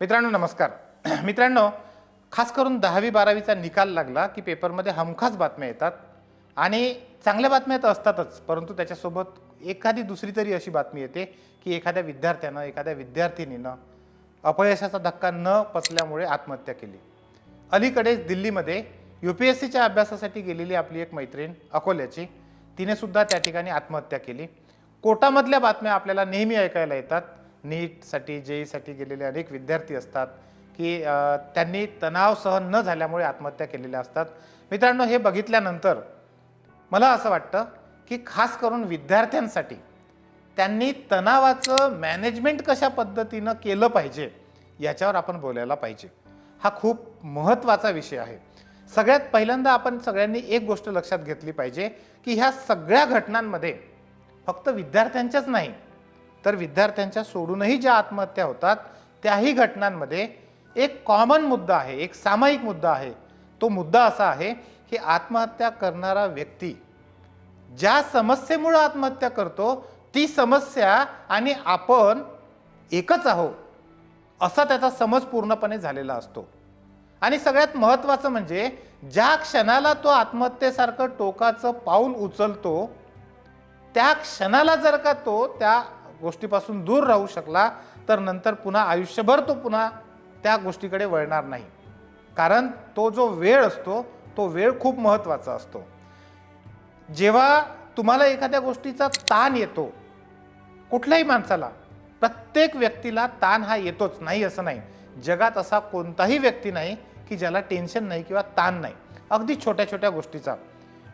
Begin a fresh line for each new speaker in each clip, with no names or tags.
मित्रांनो नमस्कार. मित्रांनो, खास करून 10वी-12वीचा निकाल लागला की पेपरमध्ये हमखास बातम्या येतात आणि चांगल्या बातम्या तर असतातच, परंतु त्याच्यासोबत एखादी दुसरी तरी अशी बातमी येते की एखाद्या विद्यार्थ्यानं एखाद्या विद्यार्थिनीनं अपयशाचा धक्का न पचल्यामुळे आत्महत्या केली. अलीकडेच दिल्लीमध्ये UPSCच्या अभ्यासासाठी गेलेली आपली एक मैत्रीण अकोल्याची, तिने सुद्धा त्या ठिकाणी आत्महत्या केली. कोटामधल्या बातम्या आपल्याला नेहमी ऐकायला येतात. नीटसाठी JEEसाठी गेलेले अनेक विद्यार्थी असतात की त्यांनी तणाव सहन न झाल्यामुळे आत्महत्या केलेल्या असतात. मित्रांनो, हे बघितल्यानंतर मला असं वाटतं की खास करून विद्यार्थ्यांसाठी त्यांनी तणावाचं मॅनेजमेंट कशा पद्धतीनं केलं पाहिजे याच्यावर आपण बोलायला पाहिजे. हा खूप महत्त्वाचा विषय आहे. सगळ्यात पहिल्यांदा आपण सगळ्यांनी एक गोष्ट लक्षात घेतली पाहिजे की ह्या सगळ्या घटनांमध्ये फक्त विद्यार्थ्यांच्याच नाही तर विद्यार्थ्यांच्या सोडूनही ज्या आत्महत्या होतात त्याही घटनांमध्ये एक कॉमन मुद्दा आहे, एक सामायिक मुद्दा आहे. तो मुद्दा असा आहे की आत्महत्या करणारा व्यक्ती ज्या समस्येमुळे आत्महत्या करतो ती समस्या आणि आपण एकच आहोत असा त्याचा समज पूर्णपणे झालेला असतो. आणि सगळ्यात महत्त्वाचं म्हणजे ज्या क्षणाला तो आत्महत्येसारखं टोकाचं पाऊल उचलतो त्या क्षणाला जर का तो त्या गोष्टीपासून दूर राहू शकला तर नंतर पुन्हा आयुष्यभर तो पुन्हा त्या गोष्टीकडे वळणार नाही. कारण तो जो वेळ असतो तो वेळ खूप महत्त्वाचा असतो. जेव्हा तुम्हाला एखाद्या गोष्टीचा ताण येतो, कुठल्याही माणसाला, प्रत्येक व्यक्तीला ताण हा येतोच, नाही असं नाही. जगात असा कोणताही व्यक्ती नाही की ज्याला टेन्शन नाही किंवा ताण नाही, अगदी छोट्या छोट्या गोष्टीचा.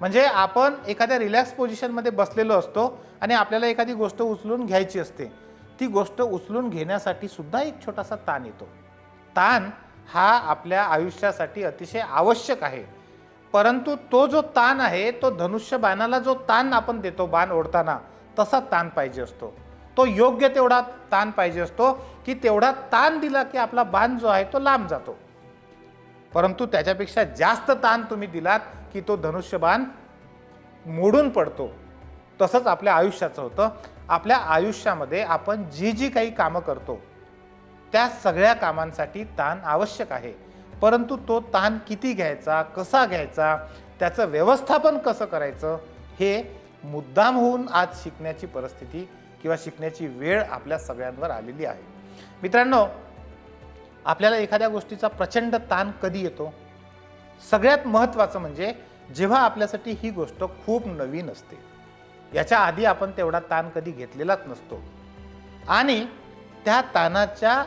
म्हणजे आपण एखाद्या रिलॅक्स पोझिशनमध्ये बसलेलो असतो आणि आपल्याला एखादी गोष्ट उचलून घ्यायची असते. ती गोष्ट उचलून घेण्यासाठी सुद्धा एक छोटासा ताण येतो. ताण हा आपल्या आयुष्यासाठी अतिशय आवश्यक आहे. परंतु तो जो ताण आहे तो धनुष्यबाणाला जो ताण आपण देतो बाण ओढताना तसा ताण पाहिजे असतो. तो योग्य तेवढा ताण पाहिजे असतो की तेवढा ताण दिला की आपला बाण जो आहे तो लांब जातो. परंतु त्याच्यापेक्षा जास्त ताण तुम्ही दिलात की तो धनुष्यबाण मोडून पडतो. तसंच आपल्या आयुष्याचं होतं. आपल्या आयुष्यामध्ये आपण जी जी काही कामं करतो त्या सगळ्या कामांसाठी ताण आवश्यक आहे. परंतु तो ताण किती घ्यायचा, कसा घ्यायचा, त्याचं व्यवस्थापन कसं करायचं हे मुद्दाम होऊन आज शिकण्याची परिस्थिती किंवा शिकण्याची वेळ आपल्या सगळ्यांवर आलेली आहे. मित्रांनो, आपल्याला एखाद्या गोष्टीचा प्रचंड ताण कधी येतो? सगळ्यात महत्त्वाचं म्हणजे जेव्हा आपल्यासाठी ही गोष्ट खूप नवीन असते. याच्या आधी आपण तेवढा ताण कधी घेतलेलाच नसतो आणि त्या ताणाच्या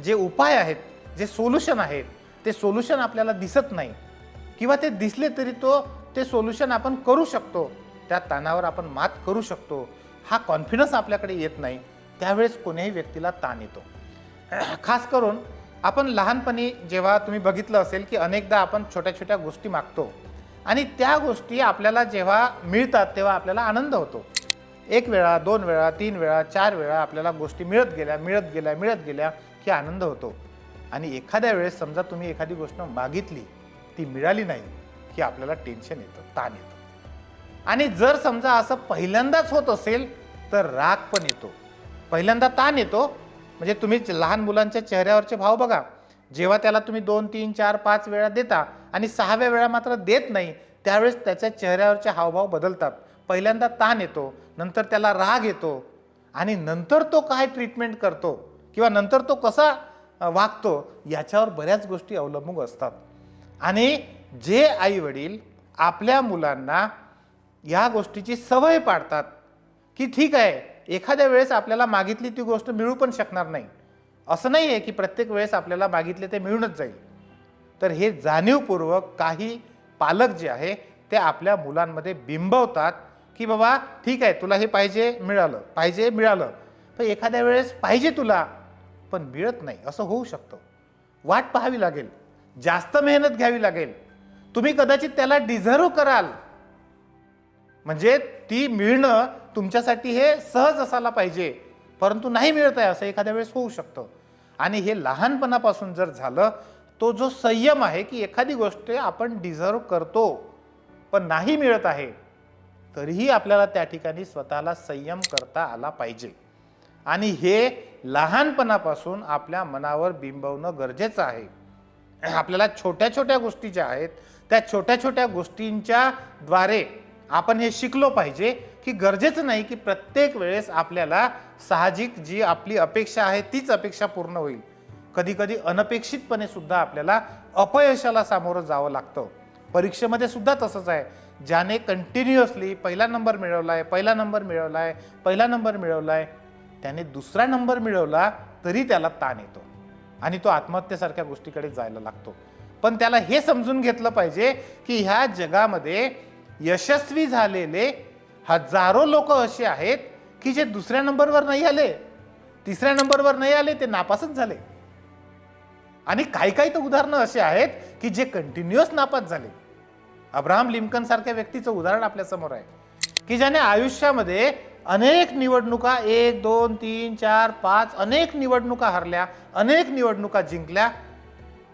जे उपाय आहेत, जे सोल्युशन आहेत, ते सोल्युशन आपल्याला दिसत नाही किंवा ते दिसले तरी ते सोल्युशन आपण करू शकतो, त्या ताणावर आपण मात करू शकतो, हा कॉन्फिडन्स आपल्याकडे येत नाही. त्यावेळेस कोणीही व्यक्तीला ताण येतो. खास करून आपण लहानपणी जेव्हा तुम्ही बघितलं असेल की अनेकदा आपण छोट्या छोट्या गोष्टी मागतो आणि त्या गोष्टी आपल्याला जेव्हा मिळतात तेव्हा आपल्याला आनंद होतो. 1 वेळा, 2 वेळा, 3 वेळा, 4 वेळा आपल्याला गोष्टी मिळत गेल्या की आनंद होतो. आणि एखाद्या वेळेस समजा तुम्ही एखादी गोष्ट मागितली, ती मिळाली नाही की आपल्याला टेन्शन येतं, ताण येतं. आणि जर समजा असं पहिल्यांदाच होत असेल तर राग पण येतो. पहिल्यांदा ताण येतो म्हणजे तुम्ही लहान मुलांच्या चेहऱ्यावरचे भाव बघा. जेव्हा त्याला तुम्ही 2, 3, 4, 5 वेळा देता आणि 6व्या वेळा मात्र देत नाही त्यावेळेस त्याच्या चेहऱ्यावरचे हावभाव बदलतात. पहिल्यांदा ताण येतो, नंतर त्याला राग येतो आणि नंतर तो काय ट्रीटमेंट करतो किंवा नंतर तो कसा वागतो याच्यावर बऱ्याच गोष्टी अवलंबून असतात. आणि जे आई वडील आपल्या मुलांना या गोष्टीची सवय पाडतात की ठीक आहे एखाद्या वेळेस आपल्याला मागितली ती गोष्ट मिळू पण शकणार नाही, असं नाही आहे की प्रत्येक वेळेस आपल्याला मागितले ते मिळूनच जाईल, तर हे जाणीवपूर्वक काही पालक जे आहे ते आपल्या मुलांमध्ये बिंबवतात की बाबा ठीक आहे तुला हे पाहिजे मिळालं, पण एखाद्या वेळेस पाहिजे तुला पण मिळत नाही, असं होऊ शकतं. वाट पाहावी लागेल, जास्त मेहनत घ्यावी लागेल, तुम्ही कदाचित त्याला डिझर्व कराल, म्हणजे ती मिळणं तुमच्यासाठी हे सहज असायला पाहिजे, परंतु नाही मिळत आहे असं एखाद्या वेळेस होऊ शकतं. आणि हे लहानपणापासून जर झालं, तो जो संयम आहे की एखादी गोष्ट आपण डिझर्व करतो पण नाही मिळत आहे, तरीही आपल्याला त्या ठिकाणी स्वतःला संयम करता आला पाहिजे. आणि हे लहानपणापासून आपल्या मनावर बिंबवणं गरजेचं आहे. आपल्याला छोट्या छोट्या गोष्टी ज्या आहेत त्या छोट्या छोट्या गोष्टींच्या द्वारे आपण हे शिकलो पाहिजे की गरजेचं नाही की प्रत्येक वेळेस आपल्याला साहजिक जी आपली अपेक्षा आहे तीच अपेक्षा पूर्ण होईल. कधी कधी अनपेक्षितपणे सुद्धा आपल्याला अपयशाला सामोरं जावं लागतं. परीक्षेमध्ये सुद्धा तसंच आहे. ज्याने कंटिन्युअसली पहिला नंबर मिळवलाय त्याने दुसरा नंबर मिळवला तरी त्याला ताण येतो आणि तो आत्महत्येसारख्या गोष्टीकडे जायला लागतो. पण त्याला हे समजून घेतलं पाहिजे की ह्या जगामध्ये यशस्वी झालेले हजारो लोक असे आहेत की जे दुसऱ्या नंबरवर नाही आले, तिसऱ्या नंबरवर नाही आले, ते नापासच झाले. आणि काही काही तर उदाहरणं असे आहेत की जे कंटिन्युअस नापास झाले. अब्राहम लिंकन सारख्या व्यक्तीचं उदाहरण आपल्या समोर आहे की ज्याने आयुष्यामध्ये अनेक निवडणुका 1, 2, 3, 4, 5 अनेक निवडणुका हरल्या, अनेक निवडणुका जिंकल्या,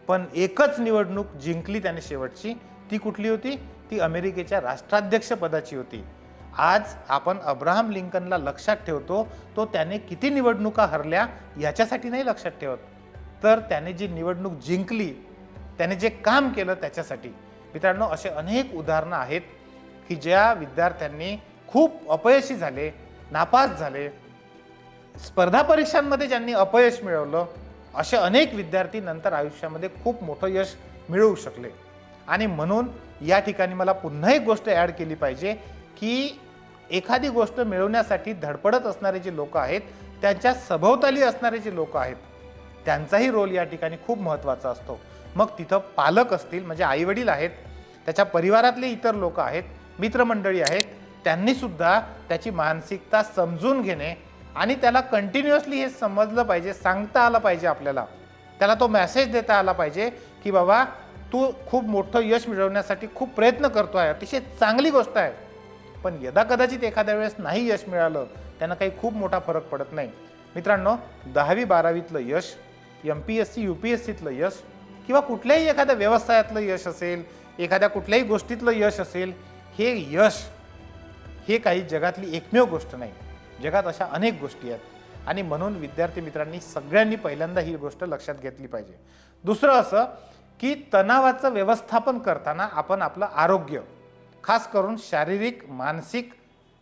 पण एकच निवडणूक जिंकली त्याने शेवटची. ती कुठली होती? ती अमेरिकेच्या राष्ट्राध्यक्ष पदाची होती. आज आपण अब्राहम लिंकनला लक्षात ठेवतो तो त्याने किती निवडणुका हरल्या याच्यासाठी नाही लक्षात ठेवत, तर त्याने जी निवडणूक जिंकली, त्याने जे काम केलं त्याच्यासाठी. मित्रांनो, असे अनेक उदाहरणं आहेत की ज्या विद्यार्थ्यांनी खूप अपयशी झाले, नापास झाले, स्पर्धा परीक्षांमध्ये ज्यांनी अपयश मिळवलं, असे अनेक विद्यार्थी नंतर आयुष्यामध्ये खूप मोठं यश मिळवू शकले. आणि म्हणून या ठिकाणी मला पुन्हा एक गोष्ट ॲड केली पाहिजे की एखादी गोष्ट मिळवण्यासाठी धडपडत असणारे जे लोक आहेत, त्यांच्या सभोवताली असणारे जे लोक आहेत, त्यांचाही रोल या ठिकाणी खूप महत्त्वाचा असतो. मग तिथं पालक असतील म्हणजे आईवडील आहेत, त्याच्या परिवारातले इतर लोक आहेत, मित्रमंडळी आहेत, त्यांनी सुद्धा त्याची मानसिकता समजून घेणे आणि त्याला कंटिन्युअसली हे समजलं पाहिजे, सांगता आलं पाहिजे आपल्याला. त्याला तो मेसेज देता आला पाहिजे की बाबा तू खूप मोठं यश मिळवण्यासाठी खूप प्रयत्न करतो आहे, अतिशय चांगली गोष्ट आहे, पण यदा कदाचित एखाद्या वेळेस नाही यश मिळालं त्यांना काही खूप मोठा फरक पडत नाही. मित्रांनो, 10वी-12वीतलं यश, MPSC UPSCतलं यश किंवा कुठल्याही एखाद्या व्यवसायातलं यश असेल, एखाद्या कुठल्याही गोष्टीतलं यश असेल, हे यश हे काही जगातली एकमेव गोष्ट नाही. जगात अशा अनेक गोष्टी आहेत आणि म्हणून विद्यार्थी मित्रांनी सगळ्यांनी पहिल्यांदा ही गोष्ट लक्षात घेतली पाहिजे. दुसरं असं की तणावाचं व्यवस्थापन करताना आपण आपलं आरोग्य, खास करून शारीरिक मानसिक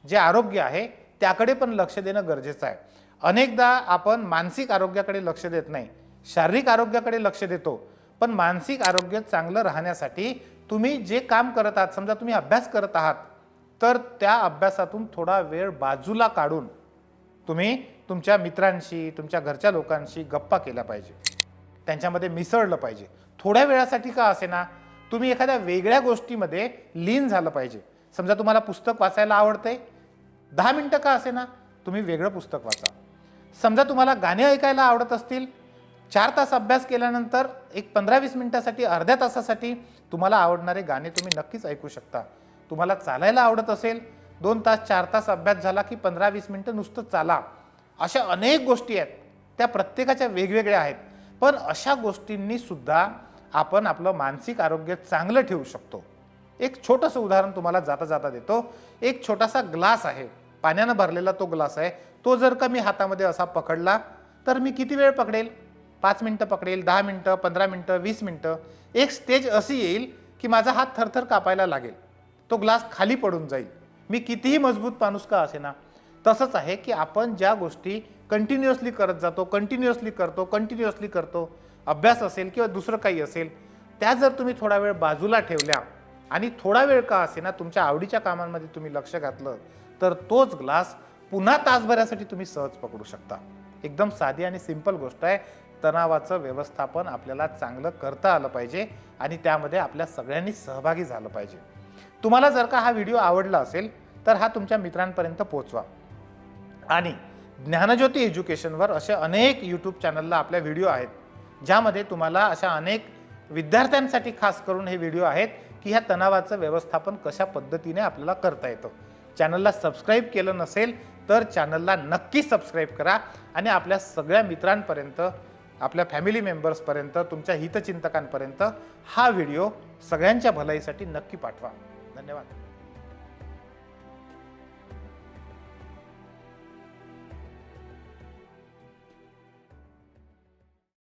जे आरोग्य आहे त्याकडे पण लक्ष देणं गरजेचं आहे. अनेकदा आपण मानसिक आरोग्याकडे लक्ष देत नाही, शारीरिक आरोग्याकडे लक्ष देतो, पण मानसिक आरोग्य चांगलं राहण्यासाठी तुम्ही जे काम करत आहात, समजा तुम्ही अभ्यास करत आहात, तर त्या अभ्यासातून थोडा वेळ बाजूला काढून तुम्ही तुमच्या मित्रांशी, तुमच्या घरच्या लोकांशी गप्पा केल्या पाहिजे, त्यांच्यामध्ये मिसळलं पाहिजे. थोड्या वेळासाठी का असेना तुम्ही एखाद्या वेगळ्या गोष्टीमध्ये लीन झालं पाहिजे. समजा तुम्हाला पुस्तक वाचायला आवडतंय, 10 मिनिटं का असेना तुम्ही वेगळं पुस्तक वाचा. समजा तुम्हाला गाणे ऐकायला आवडत असतील, 4 तास अभ्यास केल्यानंतर एक 15-20 मिनिटासाठी, अर्ध्या तासासाठी तुम्हाला आवडणारे गाणे तुम्ही नक्कीच ऐकू शकता. तुम्हाला चालायला आवडत असेल, 2 तास 4 तास अभ्यास झाला की 15-20 मिनिटं नुसतं चाला. अशा अनेक गोष्टी आहेत, त्या प्रत्येकाच्या वेगवेगळ्या आहेत, पण अशा गोष्टींनी सुद्धा आपण आपलं मानसिक आरोग्य चांगलं ठेवू शकतो. एक छोटंसं उदाहरण तुम्हाला जाता जाता देतो. एक छोटासा ग्लास आहे, पाण्यानं भरलेला तो ग्लास आहे. तो जर का मी हातामध्ये असा पकडला तर मी किती वेळ पकडेल? 5 मिनिटं पकडेल, 10 मिनिटं, 15 मिनिटं, 20 मिनिटं. एक स्टेज अशी येईल की माझा हात थरथर कापायला लागेल, तो ग्लास खाली पडून जाईल, मी कितीही मजबूत माणूस का असेना. तसंच आहे की आपण ज्या गोष्टी कंटिन्युअसली करत जातो, कंटिन्युअसली करतो, अभ्यास असेल किंवा दुसरं काही असेल, त्या जर तुम्ही थोडा वेळ बाजूला ठेवल्या आणि थोडा वेळ का असेना तुमच्या आवडीच्या कामांमध्ये तुम्ही लक्ष घातलं, तर तोच ग्लास पुन्हा तासभरासाठी तुम्ही सहज पकडू शकता. एकदम साधी आणि सिंपल गोष्ट आहे. तणावाचं व्यवस्थापन आपल्याला चांगलं करता आलं पाहिजे आणि त्यामध्ये आपल्या सगळ्यांनी सहभागी झालं पाहिजे. तुम्हाला जर का हा व्हिडिओ आवडला असेल तर हा तुमच्या मित्रांपर्यंत पोहोचवा. आणि ज्ञानज्योती एज्युकेशनवर असे अनेक यूट्यूब चॅनलला आपल्या व्हिडिओ आहेत, ज्यामध्ये तुम्हाला अशा अनेक विद्यार्थ्यांसाठी खास करून हे व्हिडिओ आहेत की ह्या तणावाचं व्यवस्थापन कशा पद्धतीने आपल्याला करता येतं. चॅनलला सबस्क्राईब केलं नसेल तर चॅनलला नक्की सबस्क्राईब करा आणि आपल्या सगळ्या मित्रांपर्यंत, आपल्या फॅमिली मेंबर्सपर्यंत, तुमच्या हितचिंतकांपर्यंत हा व्हिडिओ सगळ्यांच्या भलाईसाठी नक्की पाठवा. धन्यवाद.